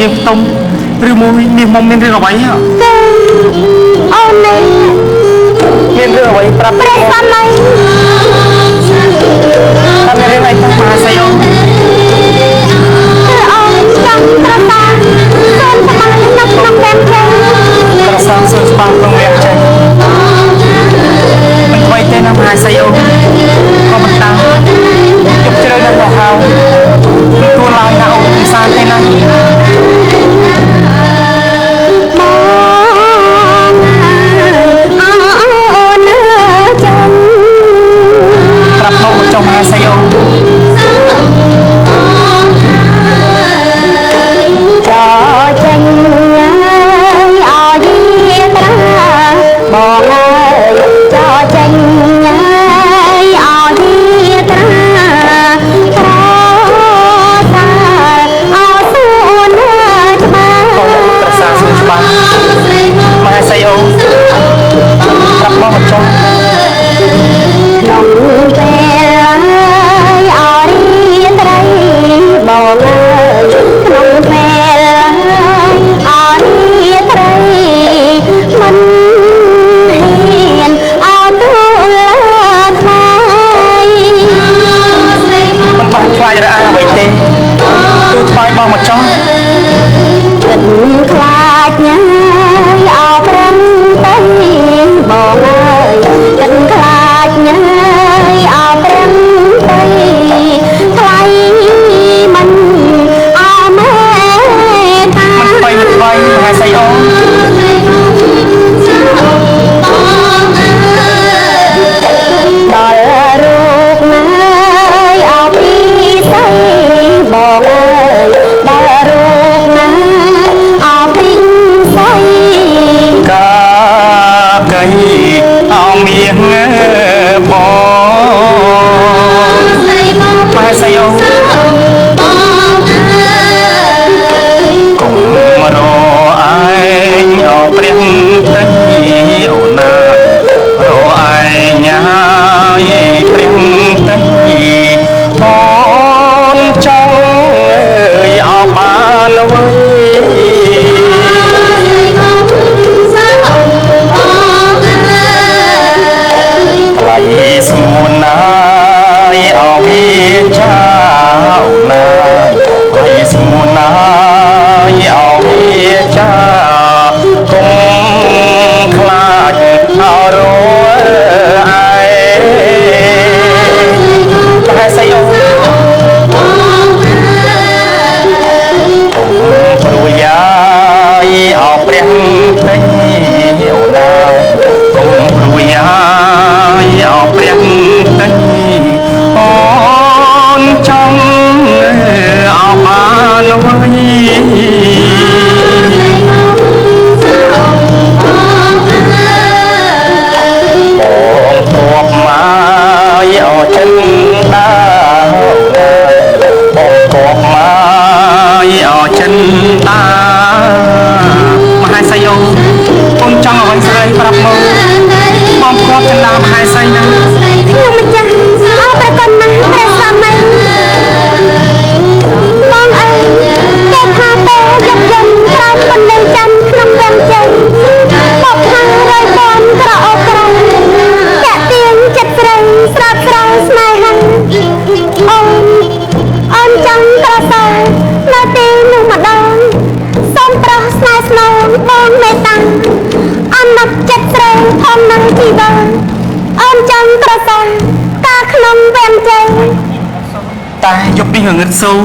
យើងទុំឬមួយនេះមុំមានរឿងអ្វីហ៎អូននេះមានរឿងអ្វីប្រាប់ព្រះសាមីតែមានរឿងអីទៅមហាសីអូនអូនចង់ប្រសាសូមសម្រាប់នៅក្នុងវគ្គចេញប្រសាសួរស្បងក្នុងវគ្គចេញមិនថ្មីទេណាមហាសីអូនក៏មិនតាំងជប់ជ្រៅនៅមកហៅទួលឡើយណាអូនពិសាទេណាប្រាប់មកចុះមហាសីអូនចេញឲ្យត្រាបងអើយចោចេញឲ្យត្រាត្រសាអោសួនច្បាស់ប្រសាសួរច្បាស់មហាសីអូនប្រាប់មកចុះក្នុងពេលអរិយត្រីបងអើយក្នុងពេលអរិយត្រីមិនហ៊ានអត់ទូលថ្លៃមិនបានខ្លាចរអាអ្វីទេទូថ្វាយបងមកចុះគិតខ្លាចញ៉ាយអោប្រឹងទៅបងអើយគិតខ្លាចញ៉ាយអោប្រឹងទៅថ្លៃមិនអោមេតា មិនថ្មីមិនថ្មីមហាសីអូនដល់រូបណាយអោពីស្អីបងអើយដល់រូបណាអោពីស្អីកាកៃអោមៀងបងមហាសីអូនកុំរអឯងអោព្រះទឹកអូនណារអឯងញ៉ាយព្រះទឹកអូនចង់អោបានអ្វីថ្លៃស្មួនណាយអោវាចាអូនណាថ្លៃស្មួនណាយអោវាចាកុំខ្លាចអរឯមហាសីអូនព្រួយយាយអោព្រះទេអូនណាកុំព្រួយយាយអោព្រះទេអូនចង់អោបានអ្វីបងទ្របមកអោចិនដាបងទ្របមកអោចិនដាមហាសីអូកូនចង់អ្វីស្រីប្រាប់មកបងទ្របចិនដាមហាសីណា ខ្ញុំម្ចាស់អរប្រគុណណាស់ព្រះសាមីបងអើយគេថាទៅយកយំក្រោមបណ្ដឹងច័ន្ទក្នុងវងជ័យមកខាងរយបនក្រអកក្រំចាក់ទៀងចិត្តស្រីស្រោបស្រោស្នេហាអូនចង់ក្រសើនៅទីនោះម្ដងសូមប្រោះស្នេហ៍ស្នងបងមេត្តាអនុចិត្តស្រីធំនឹងជីវ៉ាអូនចង់ក្រសើការក្នុងវងជ័យតែយប់នេះងឹតសូន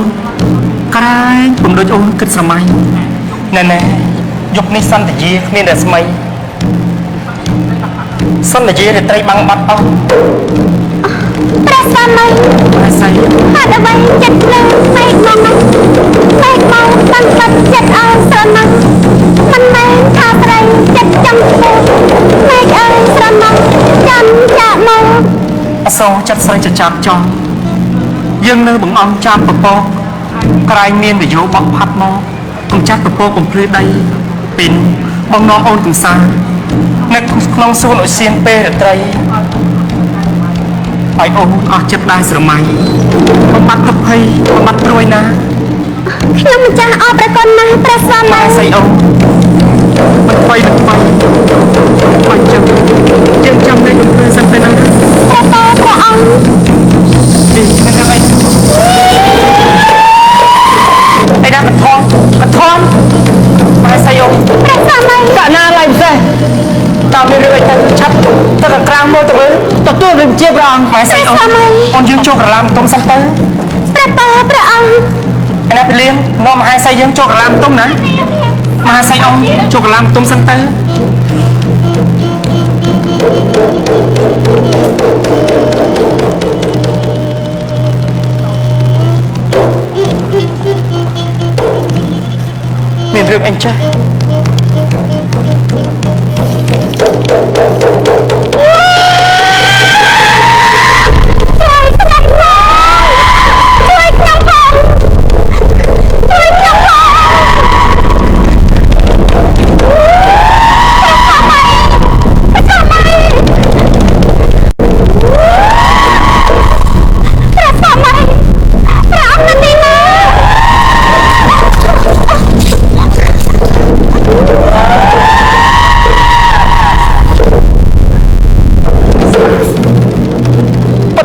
ក្រែងពុំដូចអូនគិតស្រមៃណែណែយប់នេះសន្តាយាគ្មានរស្មីសន្តាយារាត្រីបាំងបាត់អស់ព្រះសាមីហើយស្អីហេតុអ្វីចិត្តលើពេកមកណាពេកមកតាំងបាត់ចិត្តអើស្រណោះមិនមែនថាស្រីចិត្តចង់ឈ្មោះពេកអើស្រណោះចាំចាក់មកអសោចិត្តស្រីចចាប់ចង់យើងនៅបង្អង់ចាំពពកក្រែងមានវិយោបក់ផាត់មកកុំចាត់ពពកកំភ្លឺដីពីនបងនាំអូនកំសានៅក្នុងសួនឧសៀនពេលរាត្រីឲ្យអូនអស់ចិត្តដែរស្រមៃបំបត្តិទុក្ខភ័យបំបត្តិព្រួយណា ខ្ញុំម្ចាស់អរព្រះគុណណាស់ព្រះស្វាមីស្អីអូមិនថ្មីមិនចឹងយើងចាំលេខអំពើសិនទៅណាព្រះអង្គនេះហ្នឹងអីណាបន្ថងម៉ែស្អីអូព្រះស្វាមីកាណាឡើយពិសេសតាមមានរឿងអីទៅឆាប់ទៅក្រាមមើលទៅមើលទទួលវិជាព្រះអង្គម៉ែស្អីអូនយើងចូលក្រឡាមទុំសិនទៅព្រះអង្គឯណាពលាននាំមហាសីយើងចូលក្រឡាមទុំណាមហាសីអូនចូលក្រឡាមទុំសិនទៅមានរឿងអីចាស់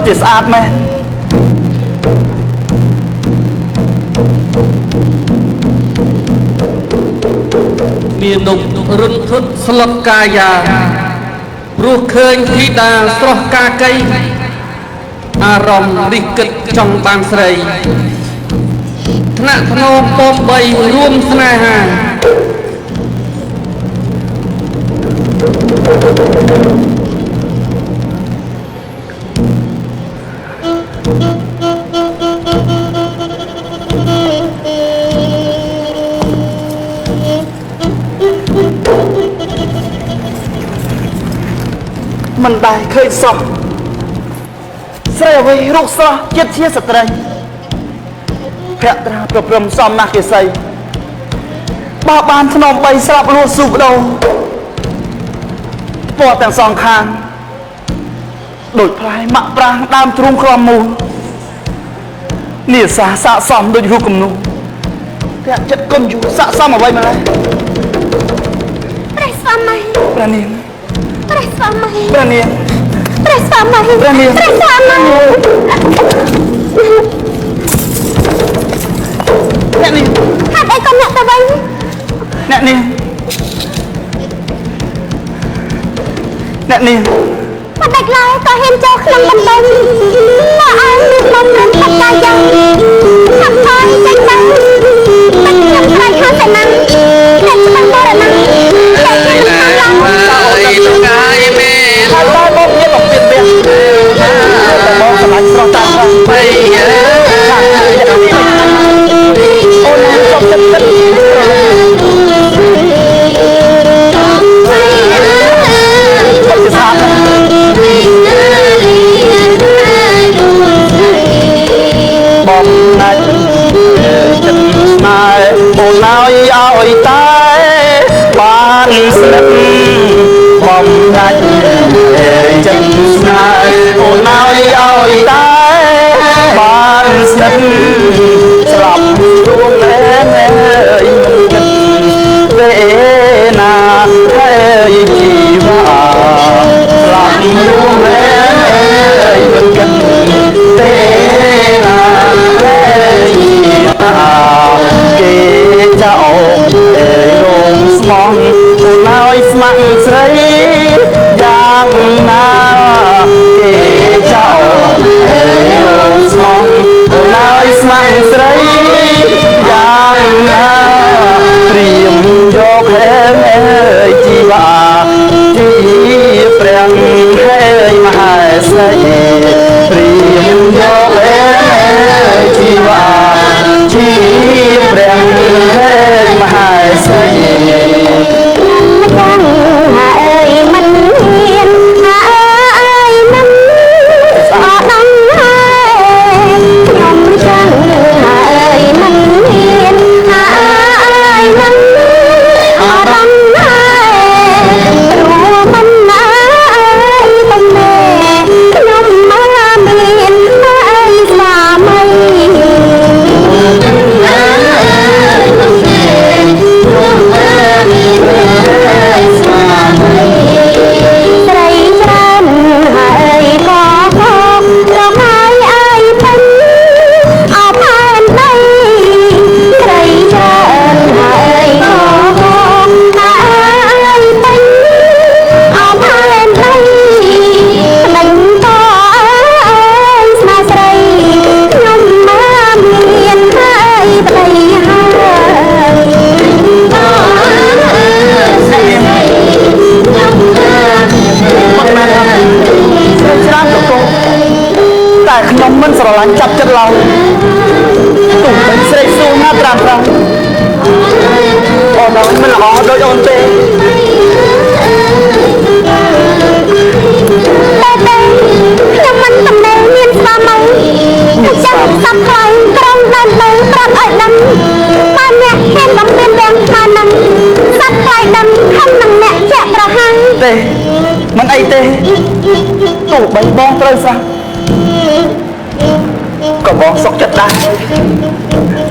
ជាស្អាតមែនមាននំរន្ធត់ស្លុតកាយាព្រោះឃើញធីតាស្រស់កាកៃអារម្មណ៍នេះគិតចង់បានស្រីថ្នាក់ធ្នមពំបីរួមស្នេហាមិនដែរឃើញសោះស្រីអ្វីរូបស្រស់ចិត្តជាស្ត្រីភក្ត្រាប្រព្រំសំណាស់គេសីបោះបានធ្នមបីស្រាប់លួស៊ូបដោពណ៌ទាំងសងខាងដូចផ្លែម៉ាក់ប្រាំងដើមទ្រូងក្លំមូលនេះសាស័កសមដូចរូបគំនូតែចិត្តគុណយូរស័កសមអ្វីម្ល៉េះព្រះស្វាមីព្រះនាងព្រះស្វាមីព្រះនាងព្រះស្វាមីព្រះនាងព្រះស្វាមីអ្នកនាងហេតុអីក៏អ្នកទៅវិញអ្នកនាងមិនដាច់ឡើយក៏ហ៊ានចូលក្នុងបន្ទប់មកអើមានបំណងផាត់កាយយ៉ាងខាត់ថយចេញទៅមិនខ្ញុំខ្លាចខាងតែណាតែច្បាស់បរណាតែខ្ញុំខ្លាចអើយលោកកាយមែនហើយតើបងមានបំពេញវាតែបងសម្លាញ់ស្រស់តាមបងបីអូនចប់ចិត្តបំណាច់ចិត្តស្នេហ៍អូនឲ្យតែបានស្និទ្ធបំណាច់ចិត្តស្នេហ៍អូនឲ្យតែបានស្និទ្ធស្លាប់រួមលែងអើយគិតពេលណាហើយជីវាស្លាប់រួមលែងអើយគិតពេលណាគេចោលរងស្មងអូនឲ្យស្ម័គ្រស្រីយ៉ាងណាគេចោលរងស្មងអូនឲ្យស្ម័គ្រស្រីយ៉ាងណាព្រៀមយកហេមជីវាជាព្រះហើយមហាស្រីព្រៀមយកហេជីវាជាព្រះហើយមហាស្រីមិនអើយមិនមានអើយមិនអត់ដឹងហើយខ្ញុំចឹងអើយមិនមានអើយមិនអត់ដឹង បាញ់ចាប់ចិត្តឡើយទោះបីស្រីសួរណាត្រាំអូនអើយមិនល្អដូចអូនទេខ្ញុំមិនតំណែងមានស្វាមីចាំសាប់ខ្លាំងក្រុងដើមដីប្រាប់ឲ្យដឹងបើអ្នកហ៊ានបំពេញទាំងស្មាននឹងសាប់ខ្លាំងដឹងខំនឹងអ្នកជាក់ប្រហាំងទេមិនអីទេទោះបីបងត្រូវសោះក៏បងសុខចិត្តដែរ